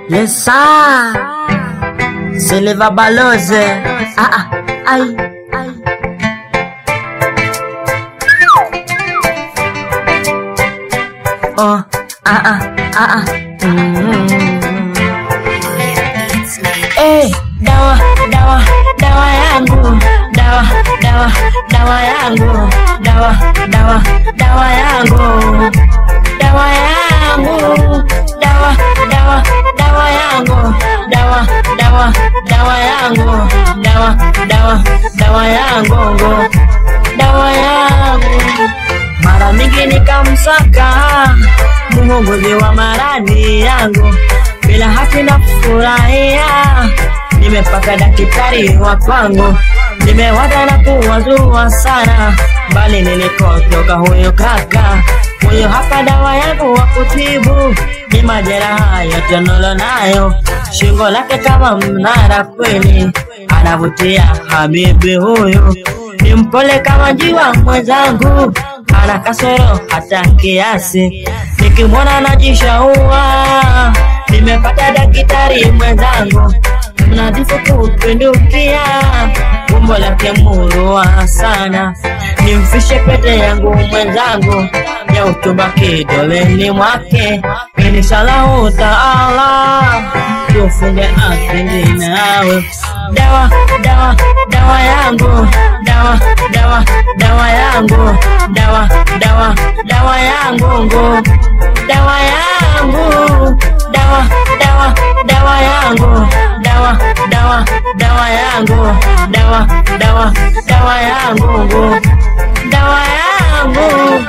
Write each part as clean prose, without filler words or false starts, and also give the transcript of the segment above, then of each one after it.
Yes sir, Silva Baloze. Ay. Oh, dawa yangu, dawa yangu, dawa yangu, dawa yangu, dawa yangu, dawa yangu. Mara mingi nikamsaka muongozi wa maradhi yangu, bila haki na furahia. Nimepaka daktari wa kwangu, nimewada na kuwazua sana, bali nilikotoka huyo kaka. Huyo hapa dawa yangu wa kutibu ni majeraha yote nayo. Shingo lake kama mnara kweli, anavutia habibi huyu. Ni mpole kama jiwa mwenzangu, ana kasoro hata kiasi. Nikimwona najishaua, nimepata daktari mwenzangu, mnadhifu kupindukia. Umbo lake murua sana, nimfishe pete yangu mwenzangu ya utuba kidoleni mwake. Inshallah taala tufunge akili nawe. Dawa yangu, dawa yangu, dawa yangu, dawa yangu, dawa yangu, dawa yangu, dawa yangu.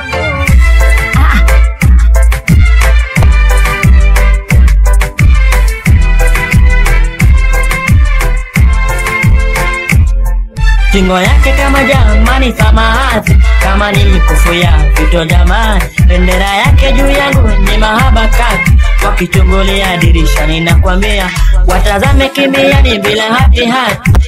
Shingo yake kama jamani samahati, kama ni mikufu ya vito jamani. Bendera yake juu yangu ni mahaba kaka, wakichungulia dirisha ninakwambia, watazame kimiani bila hati.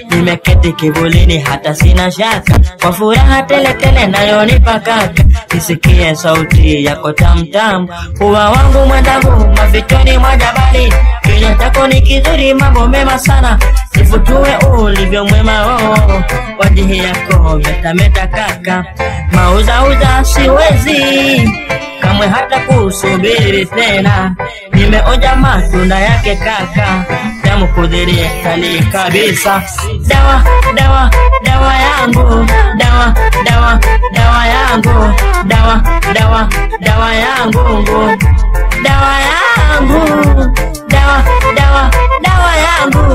Nimeketi kivulini hata sina shaka, kwa furaha tele nayonipa kaka. Nisikie sauti yako tamtamu, huwa wangu mwenzangu mavitoni mwa jabali. Kinywa chako ni kizuri, mambo mema sana, sifutue ulivyo mwema. Wajihi yako metameta kaka, mauza siwezi kamwe hata kusubiri tena. Nimeonja matunda yake kaka, damu kudhiria kali kabisa. Dawa yangu, dawa yangu, dawa yangu, dawa yangu, dawa yangu,